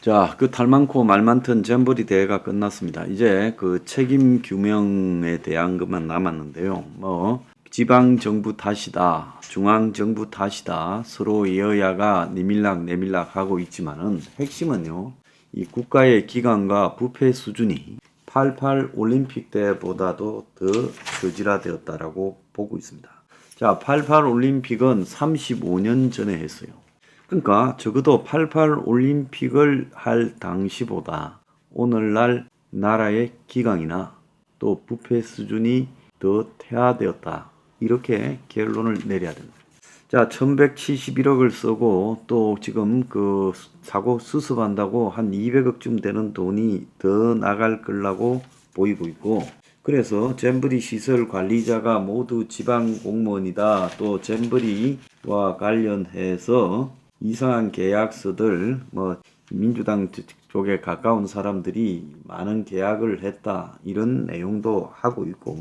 자, 그 탈 많고 말 많던 잼버리 대회가 끝났습니다. 이제 그 책임 규명에 대한 것만 남았는데요. 지방 정부 탓이다, 중앙 정부 탓이다, 서로 여야가 내밀락 내밀락 하고 있지만은 핵심은요, 이 국가의 기강과 부패 수준이 88 올림픽 때보다도 더 저질화되었다라고 보고 있습니다. 자, 88 올림픽은 35년 전에 했어요. 그러니까 적어도 88 올림픽을 할 당시보다 오늘날 나라의 기강이나 또 부패 수준이 더 퇴화되었다. 이렇게 결론을 내려야 됩니다. 자, 1171억을 쓰고 또 지금 그 사고 수습한다고 한 200억쯤 되는 돈이 더 나갈 걸라고 보이고 있고, 그래서 잼버리 시설 관리자가 모두 지방 공무원이다. 또 잼버리와 관련해서 이상한 계약서들, 민주당 쪽에 가까운 사람들이 많은 계약을 했다, 이런 내용도 하고 있고,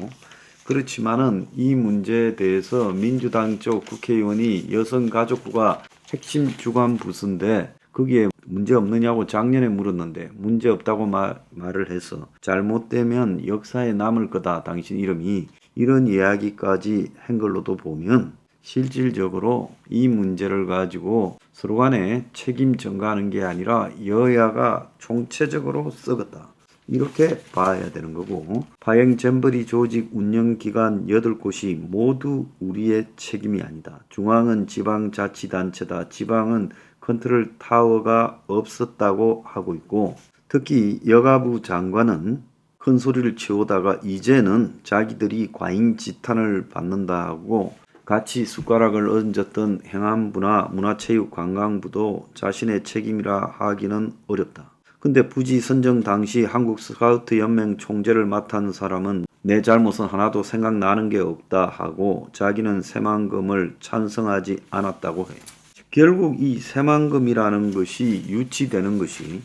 그렇지만은 이 문제에 대해서 민주당 쪽 국회의원이 여성가족부가 핵심 주관 부서인데 거기에 문제 없느냐고 작년에 물었는데 문제 없다고 말을 해서 잘못되면 역사에 남을 거다, 당신 이름이, 이런 이야기까지 한 걸로도 보면 실질적으로 이 문제를 가지고 서로 간에 책임 전가하는 게 아니라 여야가 총체적으로 썩었다, 이렇게 봐야 되는 거고, 파행 잼버리 조직 운영 기관 8곳이 모두 우리의 책임이 아니다. 중앙은 지방자치단체다. 지방은 컨트롤 타워가 없었다고 하고 있고, 특히 여가부 장관은 큰 소리를 치우다가 이제는 자기들이 과잉 지탄을 받는다고 같이 숟가락을 얹었던 행안부나 문화체육관광부도 자신의 책임이라 하기는 어렵다. 근데 부지 선정 당시 한국 스카우트 연맹 총재를 맡은 사람은 내 잘못은 하나도 생각나는 게 없다 하고 자기는 새만금을 찬성하지 않았다고 해. 결국 이 새만금이라는 것이 유치되는 것이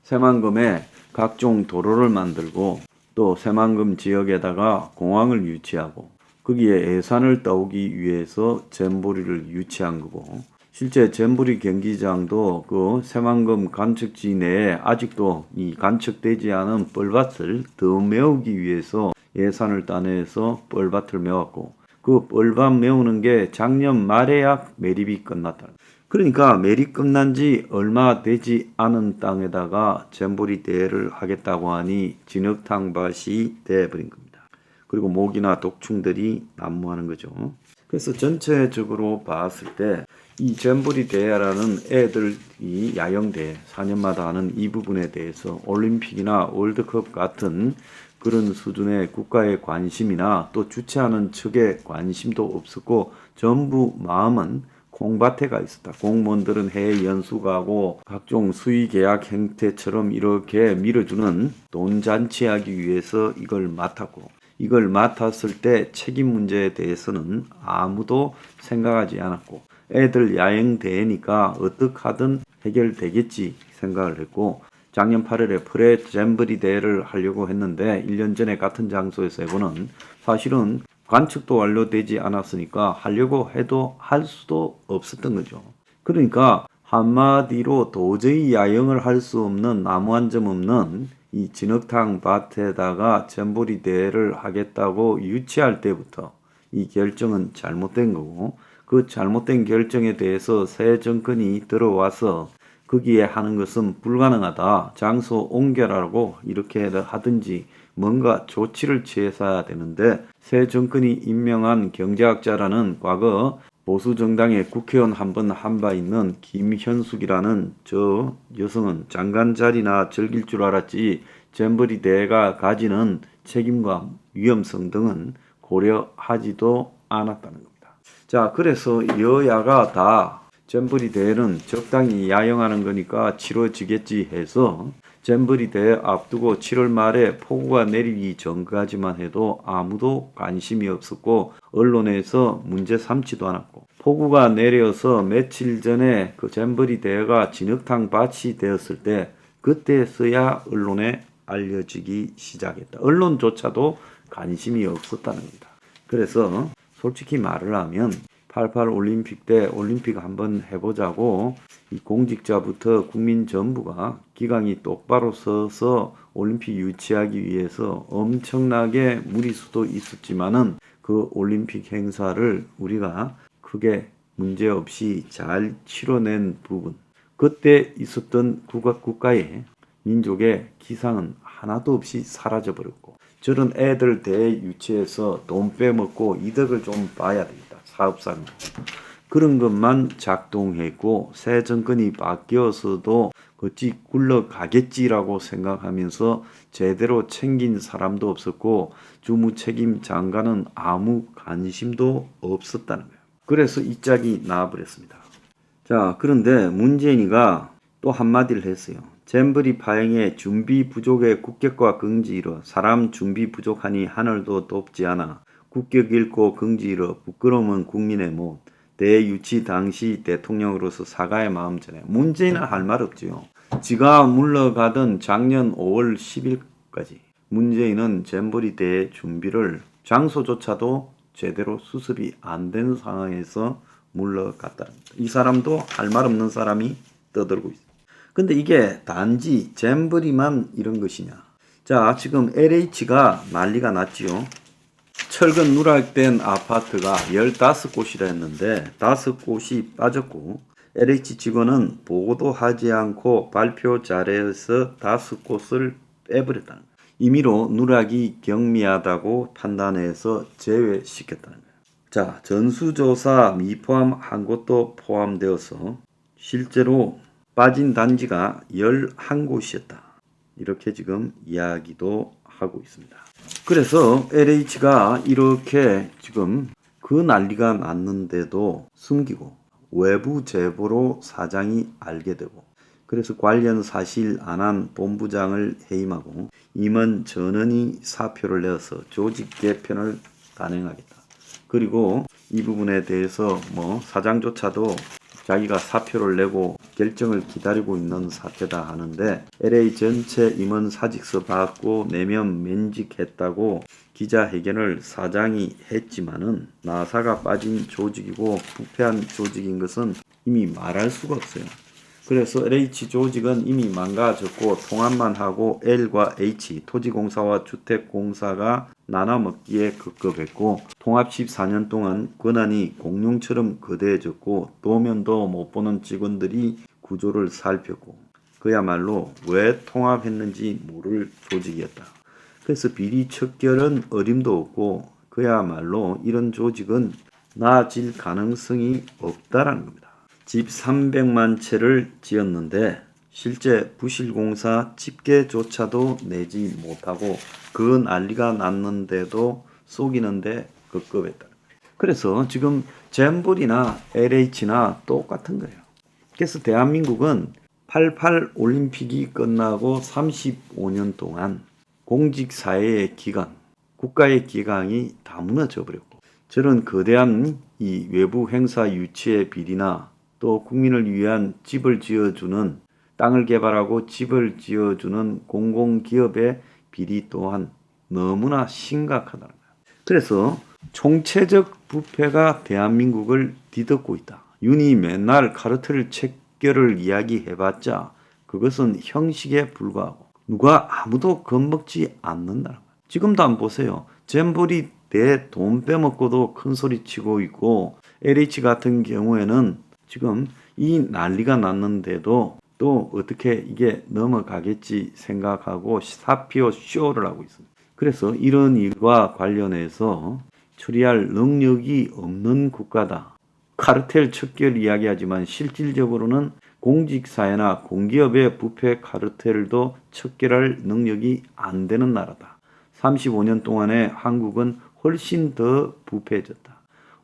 새만금에 각종 도로를 만들고 또 새만금 지역에다가 공항을 유치하고 거기에 예산을 따오기 위해서 잼버리를 유치한 거고, 실제 잼버리 경기장도 그 새만금 간척지 내에 아직도 이 간척되지 않은 뻘밭을 더 메우기 위해서 예산을 따내서 뻘밭을 메웠고, 그 뻘밭 메우는 게 작년 말에야 매립이 끝났다. 그러니까 매립 끝난 지 얼마 되지 않은 땅에다가 잼버리 대회를 하겠다고 하니 진흙탕밭이 돼버린 겁니다. 그리고 모기나 독충들이 난무하는 거죠. 그래서 전체적으로 봤을 때 이 잼버리 대회라는 애들이 야영대회 4년마다 하는 이 부분에 대해서 올림픽이나 월드컵 같은 그런 수준의 국가의 관심이나 또 주최하는 측의 관심도 없었고, 전부 마음은 콩밭에 가 있었다. 공무원들은 해외 연수 가고 각종 수의 계약 행태처럼 이렇게 밀어주는 돈 잔치하기 위해서 이걸 맡았고, 이걸 맡았을 때 책임 문제에 대해서는 아무도 생각하지 않았고, 애들 야영 대회니까 어떻게 하든 해결되겠지 생각을 했고, 작년 8월에 프레 잼버리 대회를 하려고 했는데 1년 전에 같은 장소에서 해보는 사실은 관측도 완료되지 않았으니까 하려고 해도 할 수도 없었던 거죠. 그러니까 한마디로 도저히 야영을 할 수 없는, 나무 한 점 없는 이 진흙탕 밭에다가 잼버리 대회를 하겠다고 유치할 때부터 이 결정은 잘못된 거고, 그 잘못된 결정에 대해서 새 정권이 들어와서 거기에 하는 것은 불가능하다, 장소 옮겨라고 이렇게 하든지 뭔가 조치를 취해야 되는데, 새 정권이 임명한 경제학자라는 과거 보수정당의 국회의원 한 번 한 바 있는 김현숙이라는 저 여성은 장관 자리나 즐길 줄 알았지 잼버리 대회가 가지는 책임과 위험성 등은 고려하지도 않았다는 겁니다. 자, 그래서 여야가 다 잼버리 대회는 적당히 야영하는 거니까 치러지겠지 해서 잼버리 대회 앞두고 7월 말에 폭우가 내리기 전까지만 해도 아무도 관심이 없었고 언론에서 문제 삼지도 않았고, 폭우가 내려서 며칠 전에 그 잼버리 대회가 진흙탕 밭이 되었을 때 그때서야 언론에 알려지기 시작했다. 언론조차도 관심이 없었다는 겁니다. 그래서 솔직히 말을 하면 88 올림픽 때 올림픽 한번 해보자고 이 공직자부터 국민 전부가 기강이 똑바로 서서 올림픽 유치하기 위해서 엄청나게 무리수도 있었지만은 그 올림픽 행사를 우리가 크게 문제없이 잘 치러낸 부분, 그때 있었던 국가의 민족의 기상은 하나도 없이 사라져버렸고, 저런 애들 대 유치해서 돈 빼먹고 이득을 좀 봐야 되겠다. 사업상 그런 것만 작동했고, 새 정권이 바뀌어서도 어찌 굴러가겠지라고 생각하면서 제대로 챙긴 사람도 없었고 주무책임 장관은 아무 관심도 없었다는 거예요. 그래서 이 짝이 나와버렸습니다. 자, 그런데 문재인이가 또 한마디를 했어요. 잼버리 파행에 준비 부족의 국격과 긍지 이뤄 사람 준비 부족하니 하늘도 돕지 않아 국격 잃고 긍지 이뤄 부끄러움은 국민의 못 대유치 당시 대통령으로서 사과의 마음 전해. 문재인은 할 말 없지요. 지가 물러가던 작년 5월 10일까지 문재인은 잼버리 대회 준비를 장소조차도 제대로 수습이 안 된 상황에서 물러갔다. 이 사람도 할 말 없는 사람이 떠들고 있어요. 근데 이게 단지 잼버리만 이런 것이냐. 자, 지금 LH가 난리가 났지요. 철근 누락된 아파트가 15곳이라 했는데 5곳이 빠졌고 LH 직원은 보고도 하지 않고 발표 자리에서 5곳을 빼버렸다는 거예요. 임의로 누락이 경미하다고 판단해서 제외시켰다는 거예요. 자, 전수조사 미포함 한 곳도 포함되어서 실제로 빠진 단지가 11곳이었다. 이렇게 지금 이야기도 하고 있습니다. 그래서 LH가 이렇게 지금 그 난리가 났는데도 숨기고 외부 제보로 사장이 알게 되고, 그래서 관련 사실 안 한 본부장을 해임하고 임원 전원이 사표를 내어서 조직 개편을 단행하겠다. 그리고 이 부분에 대해서 사장조차도 자기가 사표를 내고 결정을 기다리고 있는 사태다 하는데, LA 전체 임원 사직서 받고 내면 면직했다고 기자회견을 사장이 했지만은 나사가 빠진 조직이고 부패한 조직인 것은 이미 말할 수가 없어요. 그래서 LH 조직은 이미 망가졌고 통합만 하고 L과 H 토지공사와 주택공사가 나눠먹기에 급급했고 통합 14년 동안 권한이 공룡처럼 거대해졌고 도면도 못 보는 직원들이 구조를 살폈고 그야말로 왜 통합했는지 모를 조직이었다. 그래서 비리 척결은 어림도 없고 그야말로 이런 조직은 나아질 가능성이 없다라는 겁니다. 집 300만 채를 지었는데 실제 부실공사 집계조차도 내지 못하고 그 난리가 났는데도 속이는데 급급했다. 그래서 지금 잼버리나 LH나 똑같은 거예요. 그래서 대한민국은 88 올림픽이 끝나고 35년 동안 공직사회의 기강, 국가의 기강이 다 무너져 버렸고 저런 거대한 이 외부 행사 유치의 비리나 또 국민을 위한 집을 지어주는 땅을 개발하고 집을 지어주는 공공기업의 비리 또한 너무나 심각하다는 거예요. 그래서 총체적 부패가 대한민국을 뒤덮고 있다. 윤이 맨날 카르텔 척결을 이야기해봤자 그것은 형식에 불과하고 누가 아무도 겁먹지 않는다는 거예요. 지금도 한번 보세요. 잼버리 때 돈 빼먹고도 큰 소리 치고 있고 LH 같은 경우에는 지금 이 난리가 났는데도 또 어떻게 이게 넘어가겠지 생각하고 사피오 쇼를 하고 있습니다. 그래서 이런 일과 관련해서 처리할 능력이 없는 국가다. 카르텔 척결 이야기하지만 실질적으로는 공직사회나 공기업의 부패 카르텔도 척결할 능력이 안 되는 나라다. 35년 동안에 한국은 훨씬 더 부패해졌다.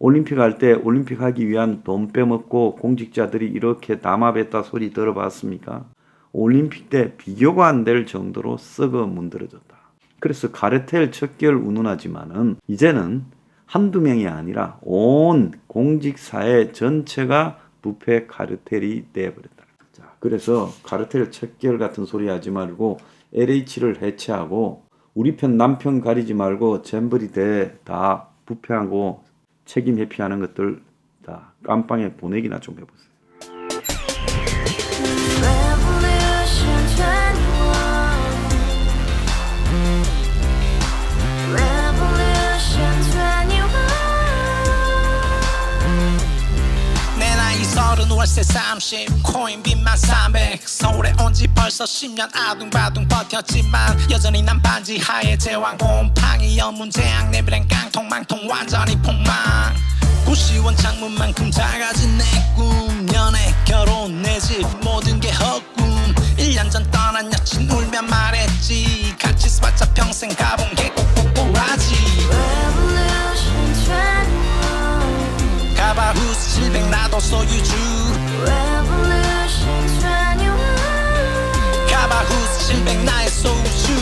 올림픽 할 때 올림픽 하기 위한 돈 빼먹고 공직자들이 이렇게 담합했다 소리 들어봤습니까? 올림픽 때 비교가 안 될 정도로 썩어 문드러졌다. 그래서 카르텔 척결 운운하지만은 이제는 한두 명이 아니라 온 공직사회 전체가 부패 카르텔이 되어버렸다. 자, 그래서 카르텔 척결 같은 소리 하지 말고 LH를 해체하고 우리 편 남편 가리지 말고 잼버리 대 다 부패하고 책임 회피하는 것들 자, 깜빵에 보내기나 좀 해보세요. Revolution 21. Revolution 21. 내 나이 30 월세 30 코인빚만 300 서울에 온 지 벌써 10년 아둥바둥 버텼지만 여전히 난 반지 하에 제왕 곰팡이 연문제약 내비랑 깡통망통 완전히 폭망 90원 창문만큼 작아진 내 꿈 연애 결혼 내 집 모든 게 헛꿈 1년 전 떠난 여친 울며 말했지 같이 써봤자 평생 가본 게 꼭꼭꼭라지 Revolution 21. 가바후스 700 나도 소유주 Revolution 21. 가바후스 700 나의 소주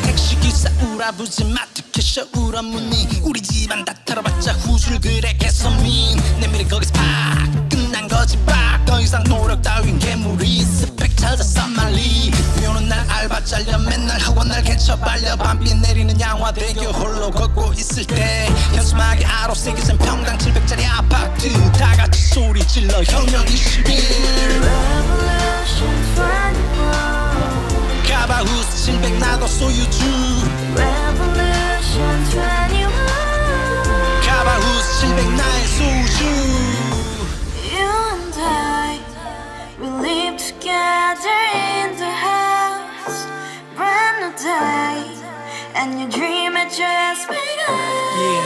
택시기사 우라부지 마트 캐셔 울어무니 우리 집안 다 털어봤자 후줄 그래 개선민 내 미래 거기서 팍 끝난 거지 팍더 이상 노력 따윈 괴물이 스펙 찾아 쌈말리 비오는 날 알바 잘려 맨날 학원 날 개쳐 발려 밤비 내리는 양화대교 홀로 걷고 있을 때 현수막에 아로 새겨진 평당 700짜리 아파트 다 같이 소리 질러 혁명 21 Revolution 21. 가바후스 700 나도 소유주 Revolution 21. 가바후스 700 나의 소주 You and I, we live together in the house. Brand new day, and your dream had just begun. yeah.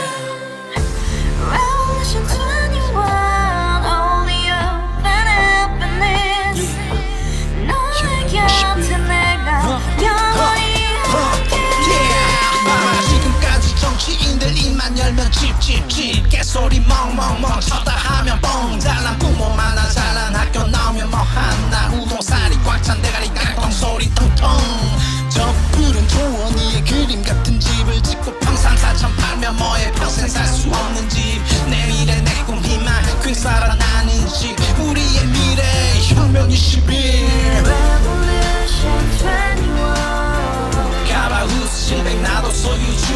Revolution 21, only hope and happiness. 너의 곁에 내가 영원히 지금까지 정치인들 입만 열면 찝찝찝 개소리 멍멍멍 쳤다 하면 뻥 잘난 부모 만나 잘난 학교 나오면 뭐하나 우동살이 꽉 찬 대가리 깡통 소리 통통 저 푸른 조원이의 그림 같은 집을 짓고 평산 4천 팔면 뭐해 평생 살 수 없는 집 내 미래 내 꿈 희망 퀸 살아나는 집 우리의 미래 혁명 21 Revolution 21. 가바후스 700 나도 소유주